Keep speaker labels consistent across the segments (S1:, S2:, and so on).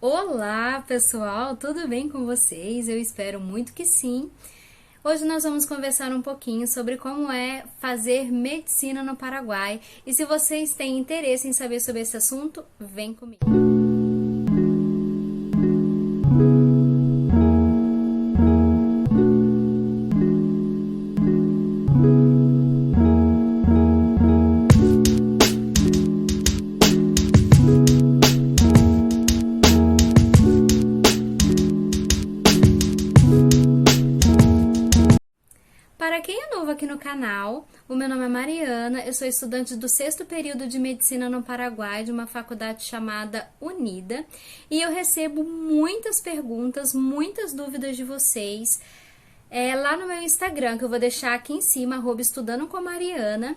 S1: Olá, pessoal, tudo bem com vocês? Eu espero muito que sim. Hoje nós vamos conversar um pouquinho sobre como é fazer medicina no Paraguai. E se vocês têm interesse em saber sobre esse assunto, vem comigo. Para quem é novo aqui no canal, o meu nome é Mariana, eu sou estudante do 6º período de Medicina no Paraguai, de uma faculdade chamada Unida, e eu recebo muitas perguntas, muitas dúvidas de vocês lá no meu Instagram, que eu vou deixar aqui em cima, @estudando com Mariana,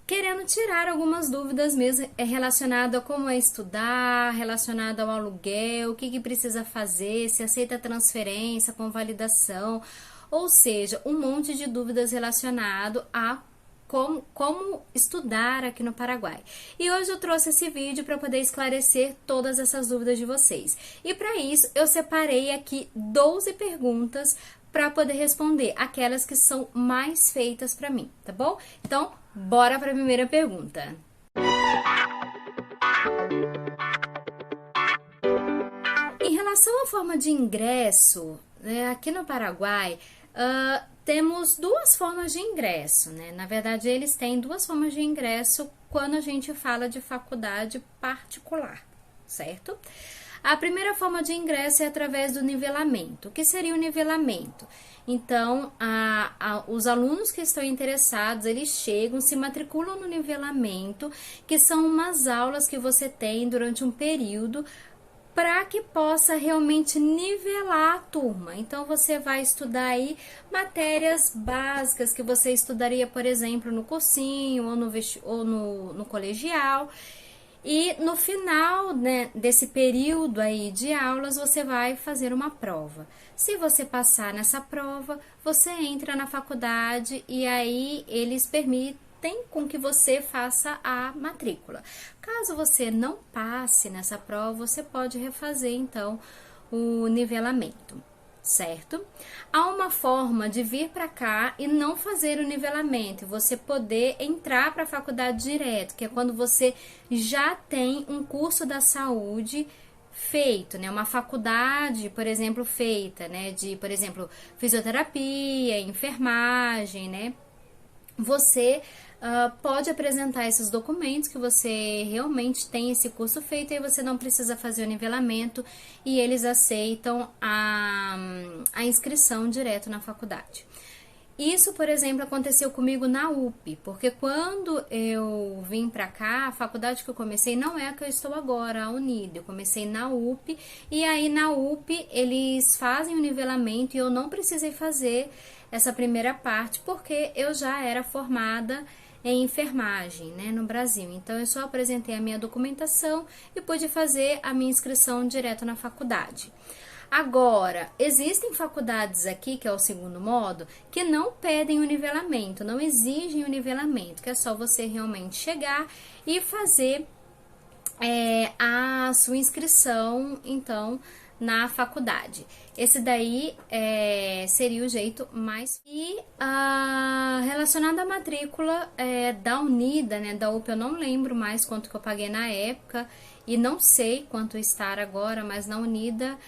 S1: querendo tirar algumas dúvidas mesmo relacionado a como é estudar, relacionado ao aluguel, o que precisa fazer, se aceita transferência com validação, ou seja, um monte de dúvidas relacionado a como estudar aqui no Paraguai. E hoje eu trouxe esse vídeo para poder esclarecer todas essas dúvidas de vocês. E para isso eu separei aqui 12 perguntas para poder responder aquelas que são mais feitas para mim, tá bom? Então, bora para a primeira pergunta. Em relação à forma de ingresso, né, aqui no Paraguai, temos duas formas de ingresso, né? Na verdade, eles têm duas formas de ingresso quando a gente fala de faculdade particular, certo? A primeira forma de ingresso é através do nivelamento. O que seria o nivelamento? Então, os alunos que estão interessados, eles chegam, se matriculam no nivelamento, que são umas aulas que você tem durante um período para que possa realmente nivelar a turma. Então, você vai estudar aí matérias básicas que você estudaria, por exemplo, no cursinho ou no colegial. E no final, né, desse período aí de aulas, você vai fazer uma prova. Se você passar nessa prova, você entra na faculdade e aí eles permitem com que você faça a matrícula. Caso você não passe nessa prova, você pode refazer então o nivelamento, certo? Há uma forma de vir para cá e não fazer o nivelamento, você poder entrar para a faculdade direto, que é quando você já tem um curso da saúde feito, né? Uma faculdade, por exemplo, feita, né? De, por exemplo, fisioterapia, enfermagem, né? Você pode apresentar esses documentos que você realmente tem esse curso feito e você não precisa fazer o nivelamento e eles aceitam a inscrição direto na faculdade. Isso, por exemplo, aconteceu comigo na UP, porque quando eu vim para cá, a faculdade que eu comecei não é a que eu estou agora, a Unida. Eu comecei na UP e aí na UP eles fazem o nivelamento e eu não precisei fazer essa primeira parte porque eu já era formada em enfermagem, né, no Brasil. Então, eu só apresentei a minha documentação e pude fazer a minha inscrição direto na faculdade. Agora, existem faculdades aqui, que é o segundo modo, que não pedem o nivelamento, não exigem o nivelamento, que é só você realmente chegar e fazer a sua inscrição, então, na faculdade. Esse daí seria o jeito mais... E relacionado à matrícula da Unida, né, da UP, eu não lembro mais quanto que eu paguei na época e não sei quanto está agora, mas na Unida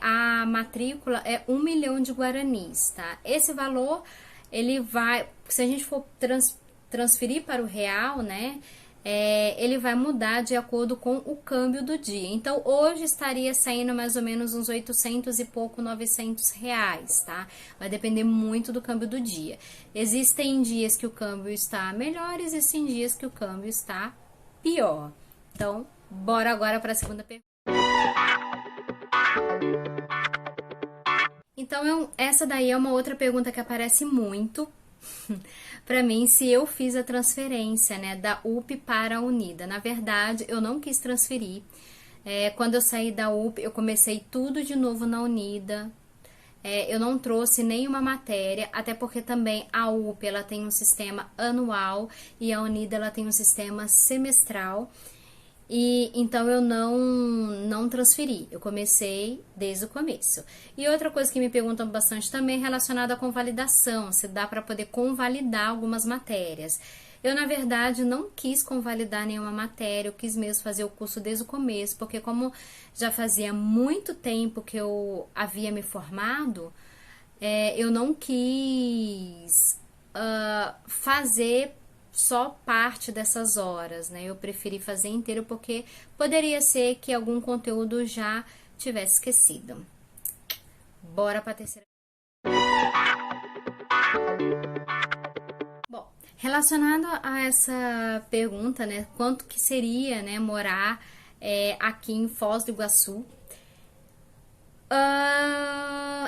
S1: a matrícula é 1 milhão de guaranis, tá? Esse valor, ele vai, se a gente for transferir para o real, né, ele vai mudar de acordo com o câmbio do dia. Então, hoje estaria saindo mais ou menos uns 800 e pouco, 900 reais, tá? Vai depender muito do câmbio do dia. Existem dias que o câmbio está melhor, existem dias que o câmbio está pior. Então, bora agora para a segunda pergunta. Então, essa daí é uma outra pergunta que aparece muito para mim, se eu fiz a transferência, né, da UP para a Unida. Na verdade, eu não quis transferir. Quando eu saí da UP, eu comecei tudo de novo na Unida. Eu não trouxe nenhuma matéria, até porque também a UP ela tem um sistema anual e a Unida ela tem um sistema semestral. E então eu não transferi, eu comecei desde o começo. E outra coisa que me perguntam bastante também é relacionada com validação, se dá para poder convalidar algumas matérias. Eu, na verdade, não quis convalidar nenhuma matéria, eu quis mesmo fazer o curso desde o começo, porque como já fazia muito tempo que eu havia me formado, eu não quis fazer só parte dessas horas, né? Eu preferi fazer inteiro porque poderia ser que algum conteúdo já tivesse esquecido. Bora para a terceira. Bom, relacionado a essa pergunta, né? Quanto que seria, né, morar aqui em Foz do Iguaçu?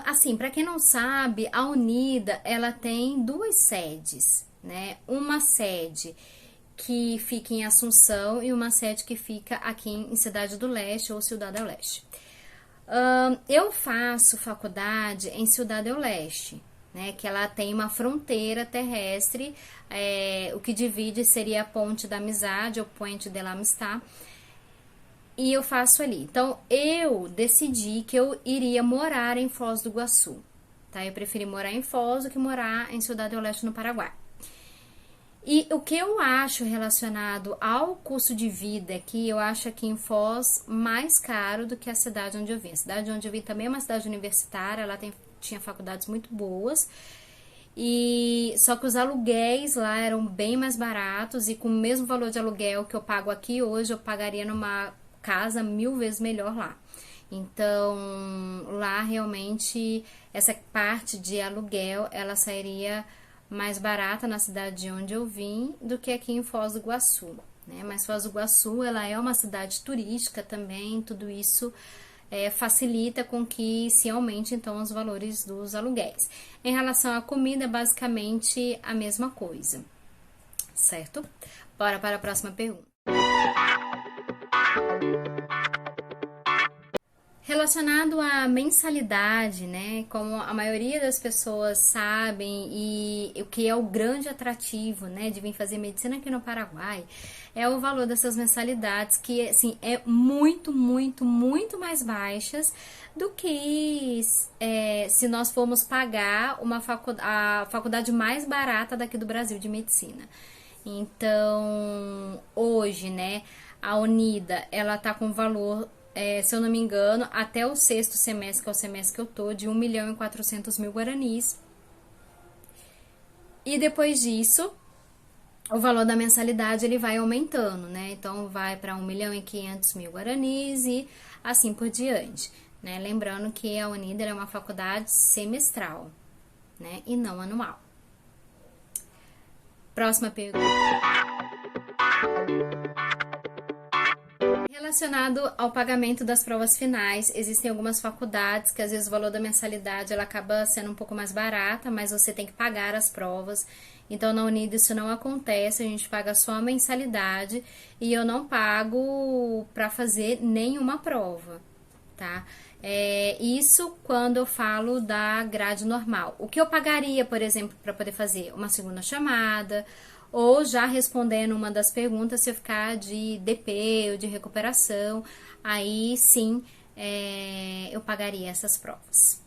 S1: Assim, para quem não sabe, a Unida ela tem duas sedes, né? Uma sede que fica em Assunção e uma sede que fica aqui em Cidade do Leste ou Cidade do Leste. Eu faço faculdade em Cidade do Leste, né? Que ela tem uma fronteira terrestre, o que divide seria a Ponte da Amizade ou Ponte de la Amistad. E eu faço ali. Então, eu decidi que eu iria morar em Foz do Iguaçu, tá? Eu preferi morar em Foz do que morar em Cidade do Leste, no Paraguai. E o que eu acho relacionado ao custo de vida aqui, eu acho aqui em Foz mais caro do que a cidade onde eu vim. A cidade onde eu vim também é uma cidade universitária, ela tinha faculdades muito boas, e só que os aluguéis lá eram bem mais baratos, e com o mesmo valor de aluguel que eu pago aqui hoje, eu pagaria numa casa 1000 vezes melhor lá. Então, lá realmente essa parte de aluguel, ela sairia mais barata na cidade de onde eu vim do que aqui em Foz do Iguaçu, né? Mas Foz do Iguaçu, ela é uma cidade turística também, tudo isso facilita com que se aumente então os valores dos aluguéis. Em relação à comida, é basicamente a mesma coisa, certo? Bora para a próxima pergunta. Relacionado à mensalidade, né? Como a maioria das pessoas sabem, e o que é o grande atrativo, né, de vir fazer medicina aqui no Paraguai, é o valor dessas mensalidades, que assim é muito, muito, muito mais baixas do que se nós formos pagar a faculdade mais barata daqui do Brasil de medicina. Então, hoje, né, a Unida, ela tá com valor, se eu não me engano, até o sexto semestre, que é o semestre que eu tô, de 1.400.000 guaranis. E depois disso, o valor da mensalidade ele vai aumentando, né? Então, vai para 1.500.000 guaranis e assim por diante, né? Lembrando que a Unida é uma faculdade semestral, né? E não anual. Próxima pergunta. Relacionado ao pagamento das provas finais, existem algumas faculdades que às vezes o valor da mensalidade ela acaba sendo um pouco mais barata, mas você tem que pagar as provas. Então na Unida isso não acontece, a gente paga só a mensalidade e eu não pago para fazer nenhuma prova, tá? Isso quando eu falo da grade normal. O que eu pagaria, por exemplo, para poder fazer uma segunda chamada, ou já respondendo uma das perguntas, se eu ficar de DP ou de recuperação, aí sim eu pagaria essas provas.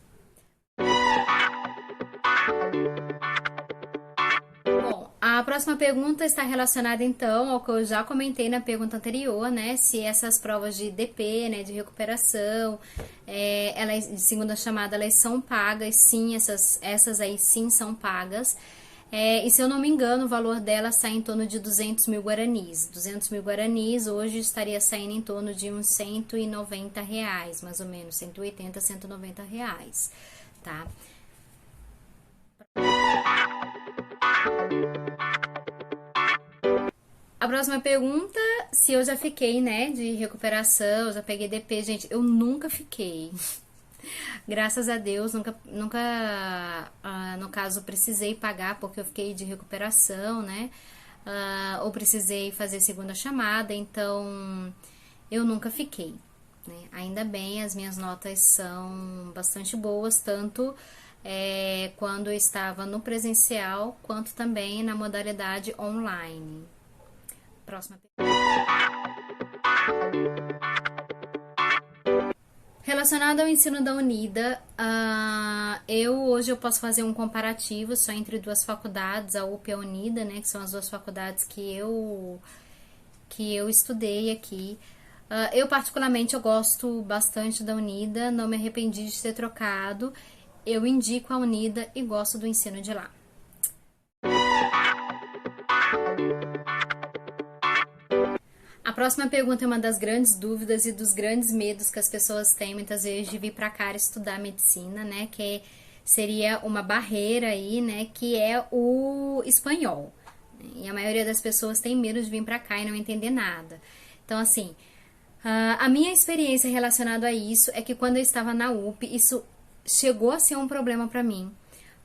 S1: Bom, a próxima pergunta está relacionada então ao que eu já comentei na pergunta anterior, né? Se essas provas de DP, né, de recuperação, elas de segunda chamada, elas são pagas, sim, essas aí sim são pagas. E se eu não me engano, o valor dela sai em torno de 200.000 guaranis. 200.000 guaranis hoje estaria saindo em torno de uns R$ 190, mais ou menos, 180, R$ 190, tá? A próxima pergunta, se eu já fiquei, né, de recuperação, já peguei DP, gente, eu nunca fiquei. Graças a Deus, nunca, no caso, precisei pagar porque eu fiquei de recuperação, né? Ou precisei fazer segunda chamada, então eu nunca fiquei, né? Ainda bem, as minhas notas são bastante boas, tanto quando eu estava no presencial, quanto também na modalidade online. Próxima pergunta. Relacionado ao ensino da Unida, hoje eu posso fazer um comparativo só entre duas faculdades, a UP e a Unida, né, que são as duas faculdades que eu estudei aqui. Eu particularmente eu gosto bastante da Unida, não me arrependi de ter trocado. Eu indico a Unida e gosto do ensino de lá. A próxima pergunta é uma das grandes dúvidas e dos grandes medos que as pessoas têm muitas vezes de vir para cá estudar medicina, né? Que seria uma barreira aí, né? Que é o espanhol. E a maioria das pessoas tem medo de vir para cá e não entender nada. Então, assim, a minha experiência relacionada a isso é que quando eu estava na UP, isso chegou a ser um problema para mim.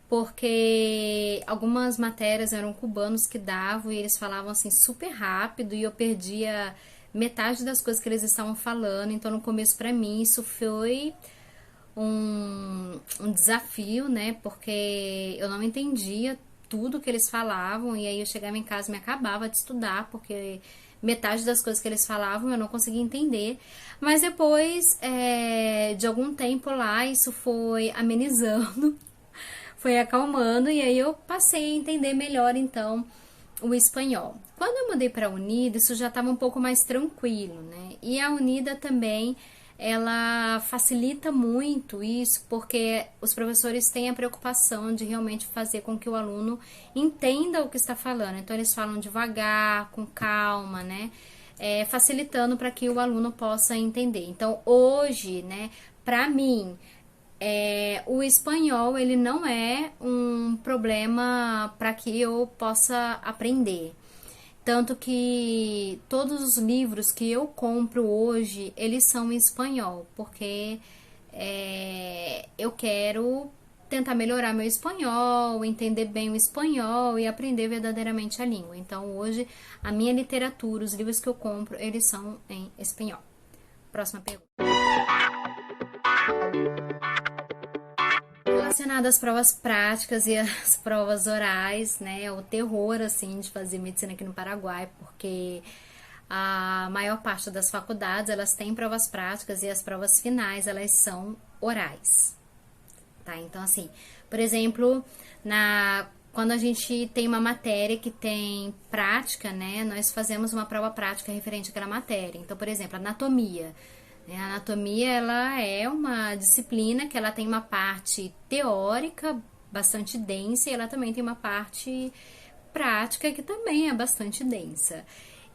S1: Porque algumas matérias eram cubanos que davam e eles falavam assim super rápido e eu perdia metade das coisas que eles estavam falando. Então, no começo, para mim, isso foi um desafio, né? Porque eu não entendia tudo que eles falavam e aí eu chegava em casa e me acabava de estudar, porque metade das coisas que eles falavam eu não conseguia entender. Mas depois de algum tempo lá, isso foi amenizando. Foi acalmando e aí eu passei a entender melhor então o espanhol. Quando eu mudei para a Unida, isso já estava um pouco mais tranquilo, né? E a Unida também, ela facilita muito isso, porque os professores têm a preocupação de realmente fazer com que o aluno entenda o que está falando. Então eles falam devagar, com calma, né? Facilitando para que o aluno possa entender. Então hoje, né, para mim, o espanhol ele não é um problema para que eu possa aprender. Tanto que todos os livros que eu compro hoje, eles são em espanhol, porque eu quero tentar melhorar meu espanhol, entender bem o espanhol e aprender verdadeiramente a língua. Então hoje a minha literatura, os livros que eu compro, eles são em espanhol. Próxima pergunta. Relacionado às provas práticas e às provas orais, né, o terror, assim, de fazer medicina aqui no Paraguai, porque a maior parte das faculdades, elas têm provas práticas e as provas finais, elas são orais, tá? Então, assim, por exemplo, quando a gente tem uma matéria que tem prática, né, nós fazemos uma prova prática referente àquela matéria. Então, por exemplo, anatomia. A anatomia, ela é uma disciplina que ela tem uma parte teórica bastante densa e ela também tem uma parte prática que também é bastante densa.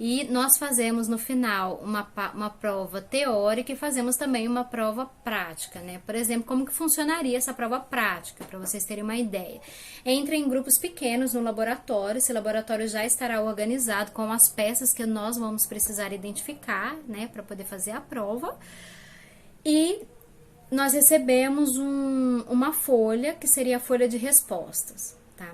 S1: E nós fazemos no final uma prova teórica e fazemos também uma prova prática, né? Por exemplo, como que funcionaria essa prova prática, para vocês terem uma ideia. Entra em grupos pequenos no laboratório, esse laboratório já estará organizado com as peças que nós vamos precisar identificar, né, para poder fazer a prova. E nós recebemos uma folha, que seria a folha de respostas, tá?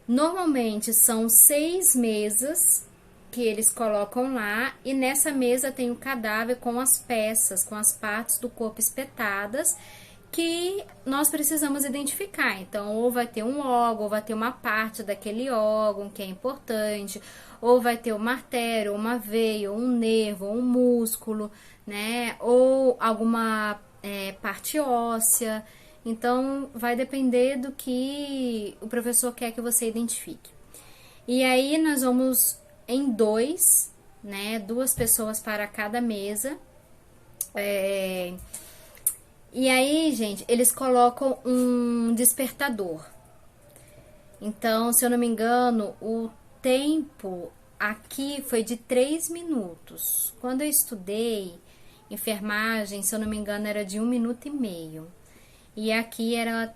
S1: Normalmente são 6 mesas que eles colocam lá, e nessa mesa tem o cadáver com as peças, com as partes do corpo espetadas, que nós precisamos identificar. Então, ou vai ter um órgão, ou vai ter uma parte daquele órgão que é importante, ou vai ter uma artéria, uma veia, um nervo, um músculo, né? Ou alguma parte óssea. Então, vai depender do que o professor quer que você identifique. E aí, nós vamos em 2, né? 2 pessoas para cada mesa. E aí, gente, eles colocam um despertador. Então, se eu não me engano, o tempo aqui foi de 3 minutos. Quando eu estudei enfermagem, se eu não me engano, era de 1 minuto e meio. E aqui era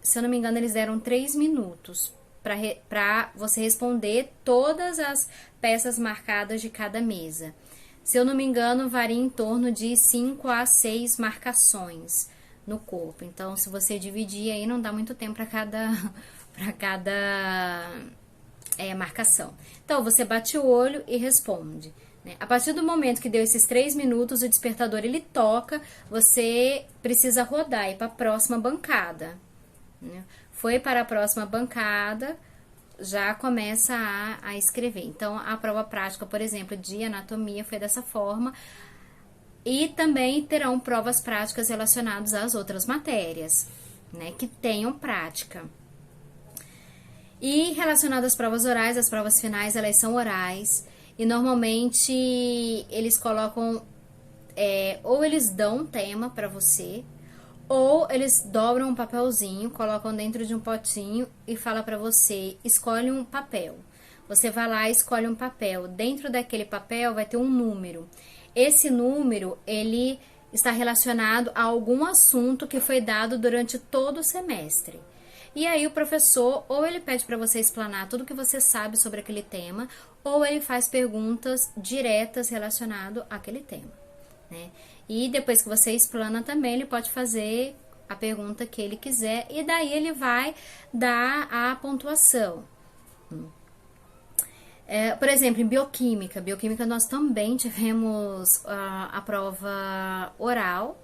S1: se eu não me engano, eles deram 3 minutos para você responder todas as peças marcadas de cada mesa. Se eu não me engano, varia em torno de 5 a 6 marcações no corpo. Então, se você dividir aí, não dá muito tempo para cada marcação. Então, você bate o olho e responde, né? A partir do momento que deu esses 3 minutos, o despertador ele toca, você precisa rodar e ir para a próxima bancada, né? Foi para a próxima bancada, já começa a escrever. Então, a prova prática, por exemplo, de anatomia foi dessa forma. E também terão provas práticas relacionadas às outras matérias, né, que tenham prática. E relacionadas às provas orais, as provas finais, elas são orais. E normalmente eles colocam, ou eles dão um tema para você, ou eles dobram um papelzinho, colocam dentro de um potinho e fala para você, escolhe um papel. Você vai lá e escolhe um papel. Dentro daquele papel vai ter um número. Esse número, ele está relacionado a algum assunto que foi dado durante todo o semestre. E aí o professor, ou ele pede para você explanar tudo que você sabe sobre aquele tema, ou ele faz perguntas diretas relacionadas àquele tema, né? E depois que você explana também, ele pode fazer a pergunta que ele quiser, e daí ele vai dar a pontuação. Por exemplo, em bioquímica nós também tivemos a prova oral.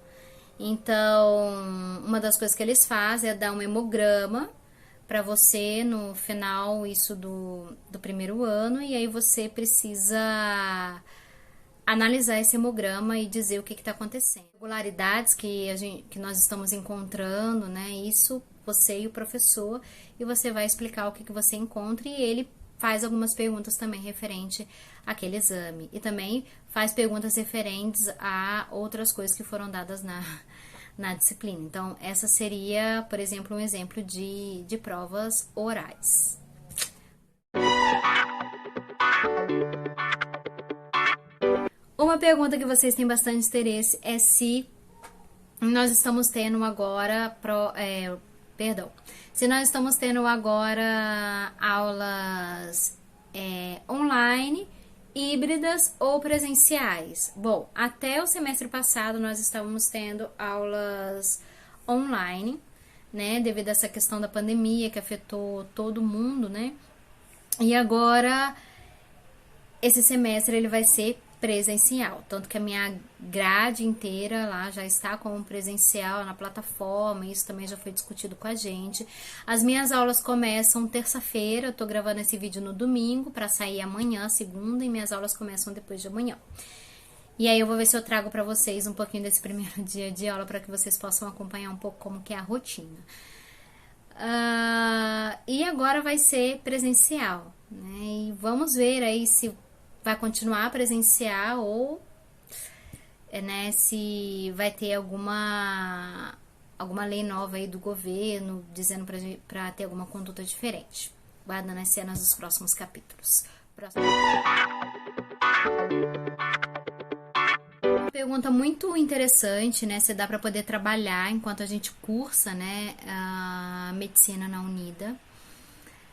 S1: Então, uma das coisas que eles fazem é dar um hemograma para você no final isso do primeiro ano, e aí você precisa analisar esse hemograma e dizer o que está acontecendo. Regularidades que nós estamos encontrando, né? Isso você e o professor, e você vai explicar o que você encontra, e ele faz algumas perguntas também referente àquele exame. E também faz perguntas referentes a outras coisas que foram dadas na disciplina. Então, essa seria, por exemplo, um exemplo de provas orais. Uma pergunta que vocês têm bastante interesse é se nós estamos tendo agora se nós estamos tendo agora aulas online, híbridas ou presenciais. Bom, até o semestre passado nós estávamos tendo aulas online, né, devido a essa questão da pandemia que afetou todo mundo, né? E agora esse semestre ele vai ser presencial, tanto que a minha grade inteira lá já está como presencial na plataforma, isso também já foi discutido com a gente. As minhas aulas começam terça-feira, eu tô gravando esse vídeo no domingo para sair amanhã, segunda, e minhas aulas começam depois de amanhã. E aí eu vou ver se eu trago para vocês um pouquinho desse primeiro dia de aula para que vocês possam acompanhar um pouco como que é a rotina. E agora vai ser presencial, né? E vamos ver aí se vai continuar presencial ou, né, se vai ter alguma lei nova aí do governo dizendo para ter alguma conduta diferente. Guardando as cenas dos próximos capítulos. Uma pergunta muito interessante, né? Se dá para poder trabalhar enquanto a gente cursa, né, a medicina na Unida.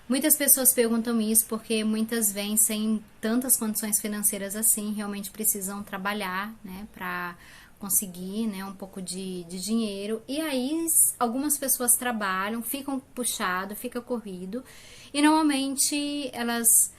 S1: Muitas pessoas perguntam isso porque muitas vêm sem tantas condições financeiras assim, realmente precisam trabalhar, né, para conseguir, né, um pouco de dinheiro. E aí algumas pessoas trabalham, ficam puxado, fica corrido, e normalmente elas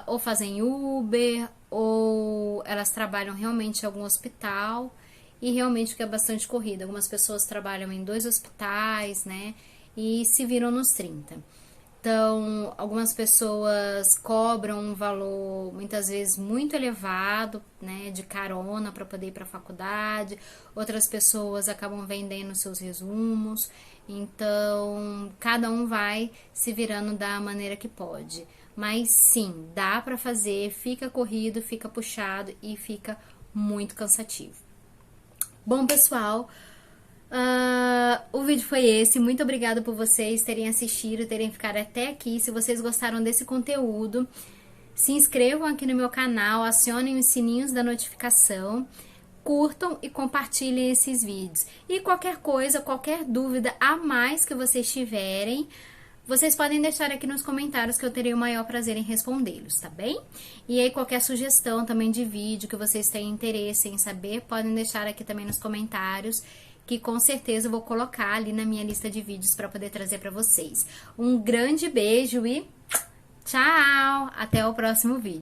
S1: ou fazem Uber ou elas trabalham realmente em algum hospital, e realmente fica bastante corrido. Algumas pessoas trabalham em 2 hospitais, né, e se viram nos 30. Então, algumas pessoas cobram um valor muitas vezes muito elevado, né, de carona para poder ir para a faculdade. Outras pessoas acabam vendendo seus resumos. Então, cada um vai se virando da maneira que pode. Mas sim, dá para fazer, fica corrido, fica puxado e fica muito cansativo. Bom, pessoal, o vídeo foi esse. Muito obrigada por vocês terem assistido, terem ficado até aqui. Se vocês gostaram desse conteúdo, se inscrevam aqui no meu canal, acionem os sininhos da notificação, curtam e compartilhem esses vídeos. E qualquer coisa, qualquer dúvida a mais que vocês tiverem, vocês podem deixar aqui nos comentários que eu terei o maior prazer em respondê-los, tá bem? E aí qualquer sugestão também de vídeo que vocês tenham interesse em saber, podem deixar aqui também nos comentários, que com certeza eu vou colocar ali na minha lista de vídeos para poder trazer para vocês. Um grande beijo e tchau! Até o próximo vídeo.